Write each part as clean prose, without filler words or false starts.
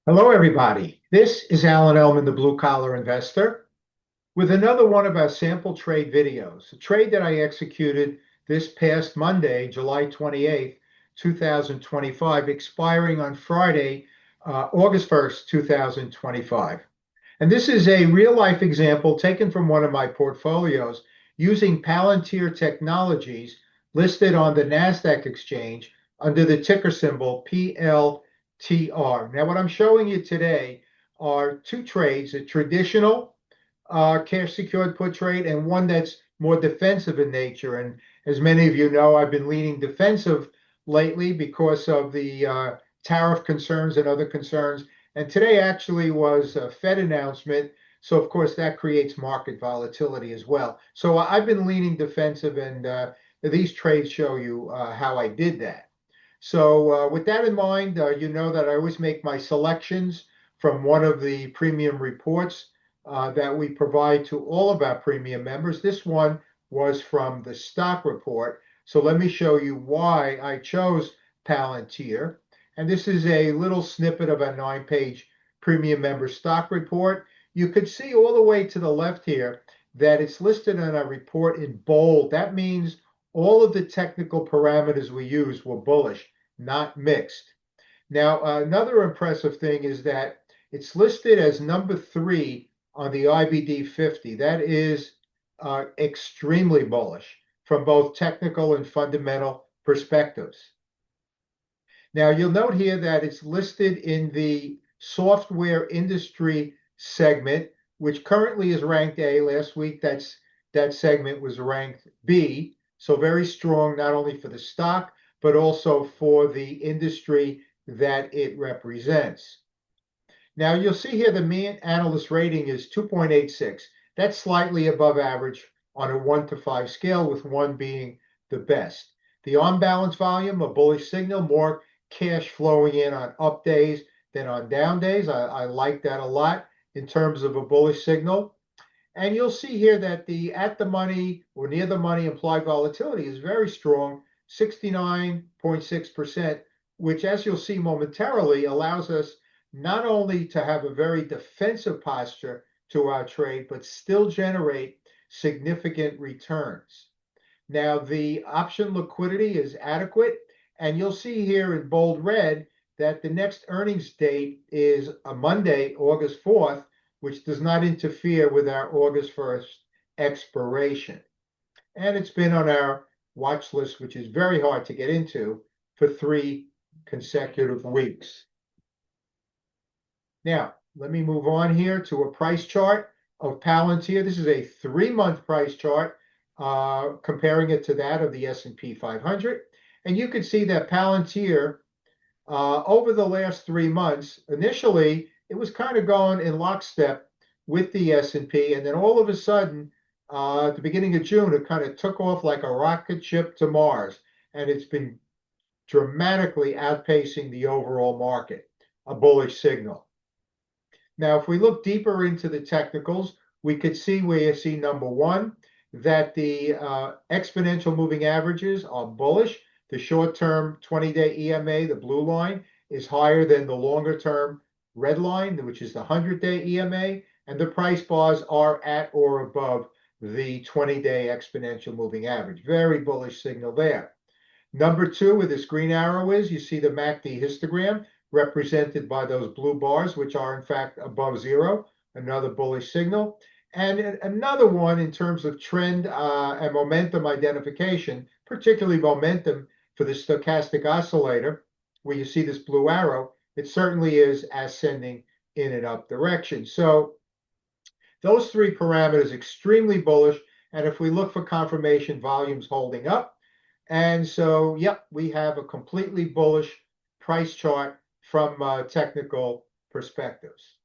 Hello, everybody. This is Alan Elman, the Blue Collar Investor, with another one of our sample trade videos, a trade that I executed this past Monday, July 28th, 2025, expiring on Friday, August 1st, 2025. And this is a real life example taken from one of my portfolios using Palantir Technologies listed on the Nasdaq exchange under the ticker symbol PLTR. Now, what I'm showing you today are two trades, a traditional cash secured put trade and one that's more defensive in nature. And as many of you know, I've been leaning defensive lately because of the tariff concerns and other concerns. And today actually was a Fed announcement. So, of course, that creates market volatility as well. So, I've been leaning defensive, and these trades show you how I did that. So, with that in mind, you know that I always make my selections from one of the premium reports that we provide to all of our premium members. This one was from the stock report. So, let me show you why I chose Palantir. And this is a little snippet of a 9-page premium member stock report. You could see all the way to the left here that it's listed in a report in bold. That means all of the technical parameters we use were bullish, not mixed. Now, another impressive thing is that it's listed as number 3 on the IBD 50. That is extremely bullish from both technical and fundamental perspectives. Now, you'll note here that it's listed in the software industry segment, which currently is ranked A. Last week, that segment was ranked B. So very strong, not only for the stock, but also for the industry that it represents. Now, you'll see here the mean analyst rating is 2.86. That's slightly above average on a 1 to 5 scale, with 1 being the best. The on-balance volume, a bullish signal, more cash flowing in on up days than on down days. I like that a lot in terms of a bullish signal. And you'll see here that the at the money or near the money implied volatility is very strong, 69.6%, which, as you'll see momentarily, allows us not only to have a very defensive posture to our trade, but still generate significant returns. Now, the option liquidity is adequate, and you'll see here in bold red that the next earnings date is a Monday, August 4th, which does not interfere with our August 1st expiration. And it's been on our watch list, which is very hard to get into, for 3 consecutive weeks. Now, let me move on here to a price chart of Palantir. This is a 3-month price chart, comparing it to that of the S&P 500. And you can see that Palantir, over the last 3 months, initially, it was kind of going in lockstep with the S&P. And then all of a sudden, at the beginning of June, it kind of took off like a rocket ship to Mars. And it's been dramatically outpacing the overall market, a bullish signal. Now, if we look deeper into the technicals, we could see where you see number 1, that the exponential moving averages are bullish. The short-term 20-day EMA, the blue line, is higher than the longer-term red line, which is the 100-day EMA, and the price bars are at or above the 20-day exponential moving average. Very bullish signal there. Number 2, where this green arrow is, you see the MACD histogram represented by those blue bars, which are in fact above 0, another bullish signal. And another one in terms of trend and momentum identification, particularly momentum for the stochastic oscillator, where you see this blue arrow, it certainly is ascending in an up direction. So those 3 parameters extremely bullish. And if we look for confirmation, volumes holding up. And so, yep, we have a completely bullish price chart from technical perspectives.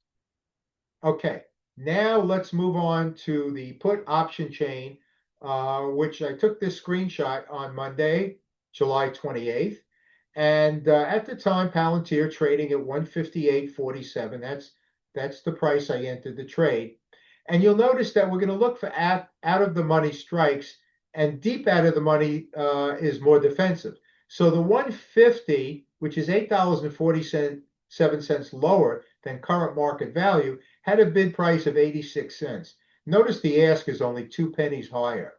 Okay, now let's move on to the put option chain, which I took this screenshot on Monday, July 28th. And at the time, Palantir trading at 158.47. That's the price I entered the trade. And you'll notice that we're going to look for out of the money strikes, and deep out of the money is more defensive. So the 150, which is $8.40 7 cents lower than current market value, had a bid price of 86 cents. Notice the ask is only 2 pennies higher.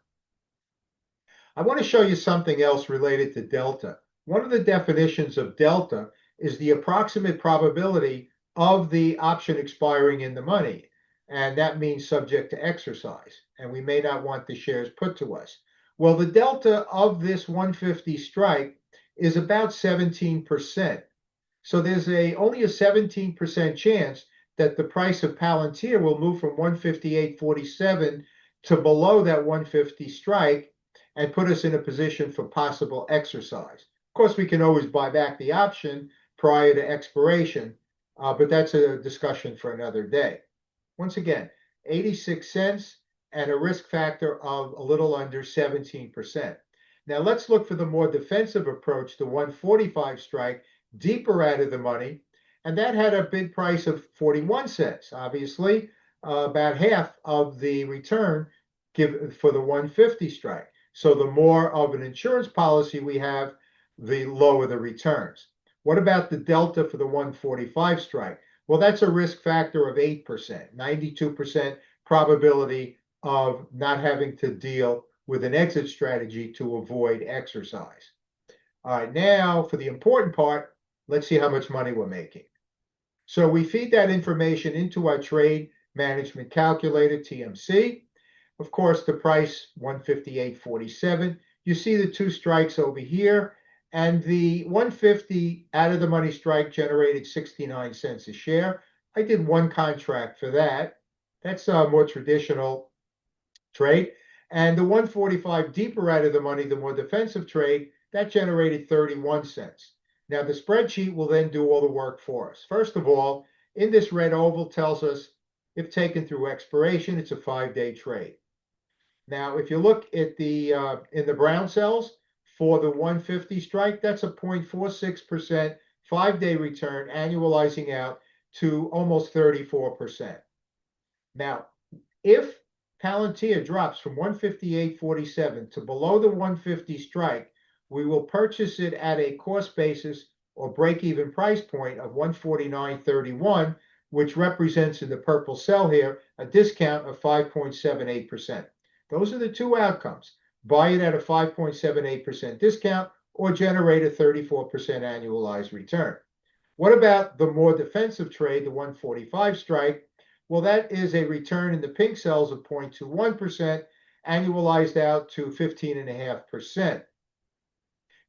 I want to show you something else related to delta. One of the definitions of delta is the approximate probability of the option expiring in the money. And that means subject to exercise. And we may not want the shares put to us. Well, the delta of this 150 strike is about 17%. So there's only a 17% chance that the price of Palantir will move from 158.47 to below that 150 strike and put us in a position for possible exercise. Of course, we can always buy back the option prior to expiration, but that's a discussion for another day. Once again, 86 cents and a risk factor of a little under 17%. Now let's look for the more defensive approach, the 145 strike, deeper out of the money, and that had a bid price of 41 cents, obviously about half of the return for the 150 strike. So the more of an insurance policy we have, the lower the returns. What about the delta for the 145 strike? Well, that's a risk factor of 8%, 92% probability of not having to deal with an exit strategy to avoid exercise. All right, now for the important part, let's see how much money we're making. So we feed that information into our trade management calculator, TMC. Of course, the price, 158.47. You see the two strikes over here, and the 150 out of the money strike generated 69 cents a share. I did one contract for that. That's a more traditional trade. And the 145 deeper out of the money, the more defensive trade, that generated 31 cents. Now the spreadsheet will then do all the work for us. First of all, in this red oval tells us if taken through expiration, it's a 5-day trade. Now, if you look at the in the brown cells for the 150 strike, that's a 0.46% 5-day return, annualizing out to almost 34%. Now, if Palantir drops from 158.47 to below the 150 strike, we will purchase it at a cost basis or break-even price point of 149.31, which represents in the purple cell here a discount of 5.78%. Those are the two outcomes. Buy it at a 5.78% discount or generate a 34% annualized return. What about the more defensive trade, the 145 strike? Well, that is a return in the pink cells of 0.21%, annualized out to 15.5%.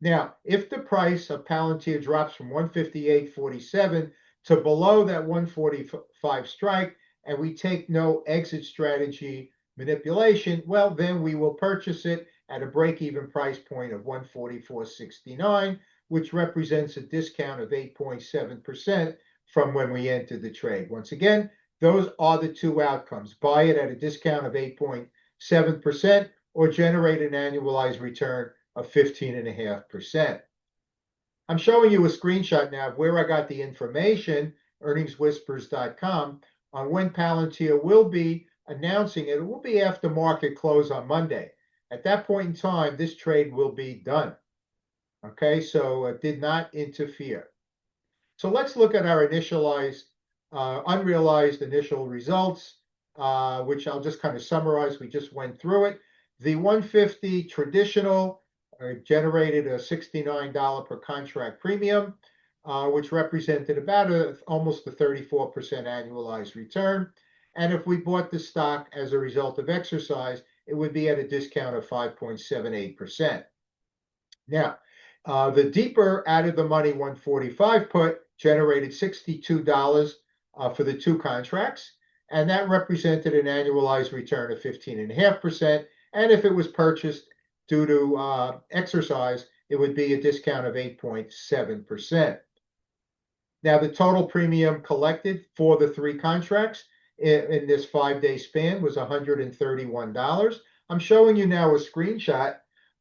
Now, if the price of Palantir drops from 158.47 to below that 145 strike, and we take no exit strategy manipulation, well, then we will purchase it at a break-even price point of 144.69, which represents a discount of 8.7% from when we entered the trade. Once again, those are the two outcomes. Buy it at a discount of 8.7% or generate an annualized return of 15.5%. I'm showing you a screenshot now of where I got the information, earningswhispers.com, on when Palantir will be announcing it. It will be after market close on Monday. At that point in time, this trade will be done. Okay, so it did not interfere. So let's look at our initialized, unrealized initial results, which I'll just kind of summarize. We just went through it. The 150 traditional generated a $69 per contract premium, which represented about almost a 34% annualized return. And if we bought the stock as a result of exercise, it would be at a discount of 5.78%. Now, the deeper out of the money 145 put generated $62 for the two contracts, and that represented an annualized return of 15.5%. And if it was purchased due to exercise, it would be a discount of 8.7%. Now, the total premium collected for the three contracts in this 5-day span was $131. I'm showing you now a screenshot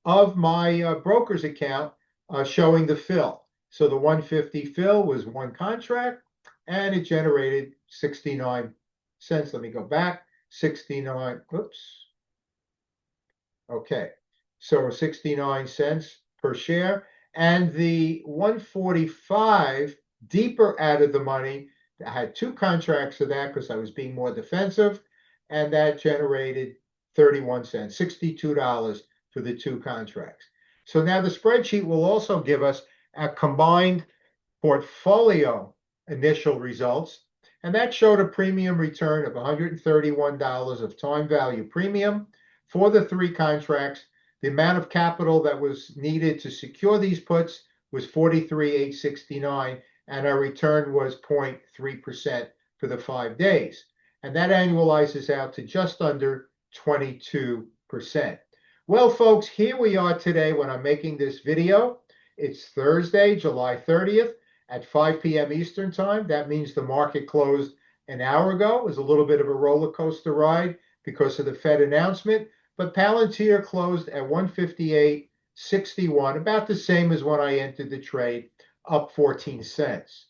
of my broker's account showing the fill. So the 150 fill was one contract and it generated 69 cents. Let me go back. 69, oops. Okay, so 69 cents per share. And the 145 deeper out of the money. I had two contracts of that because I was being more defensive, and that generated 31 cents, $62 for the two contracts. So now the spreadsheet will also give us a combined portfolio initial results, and that showed a premium return of $131 of time value premium for the three contracts. The amount of capital that was needed to secure these puts was 43,869, and our return was 0.3% for the 5 days. And that annualizes out to just under 22%. Well, folks, here we are today when I'm making this video. It's Thursday, July 30th at 5 p.m. Eastern Time. That means the market closed an hour ago. It was a little bit of a roller coaster because of the Fed announcement, but Palantir closed at 158.61, about the same as when I entered the trade, up 14 cents.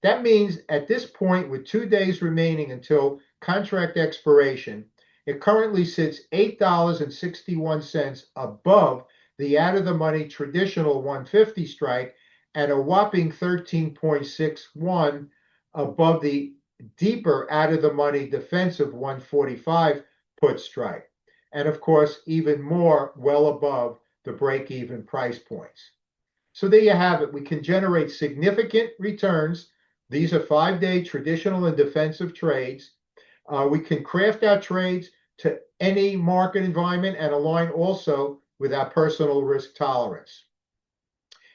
That means at this point, with 2 days remaining until contract expiration, it currently sits $8.61 above the out-of-the-money traditional 150 strike and a whopping 13.61 above the deeper out-of-the-money defensive 145 put strike. And of course, even more well above the break-even price points. So there you have it. We can generate significant returns. These are 5-day traditional and defensive trades. We can craft our trades to any market environment and align also with our personal risk tolerance.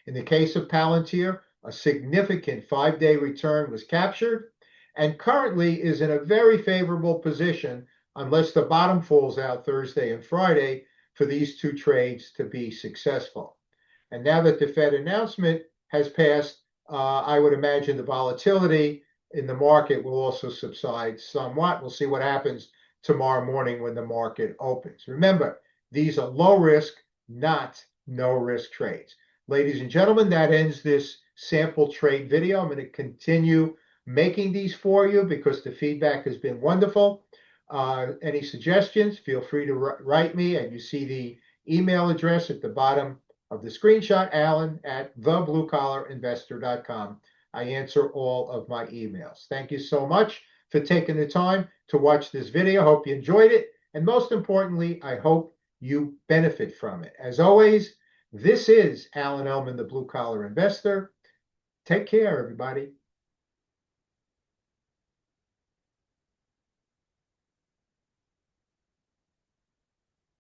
In the case of Palantir, a significant 5-day return was captured and currently is in a very favorable position unless the bottom falls out Thursday and Friday for these two trades to be successful. And now that the Fed announcement has passed, I would imagine the volatility in the market will also subside somewhat. We'll see what happens tomorrow morning when the market opens. Remember, these are low risk, not no risk trades. Ladies and gentlemen, that ends this sample trade video. I'm going to continue making these for you because the feedback has been wonderful. Any suggestions, feel free to write me, and you see the email address at the bottom of the screenshot, alan@thebluecollarinvestor.com. I answer all of my emails. Thank you so much for taking the time to watch this video. Hope you enjoyed it. And most importantly, I hope you benefit from it. As always, this is Alan Ellman, the Blue Collar Investor. Take care, everybody.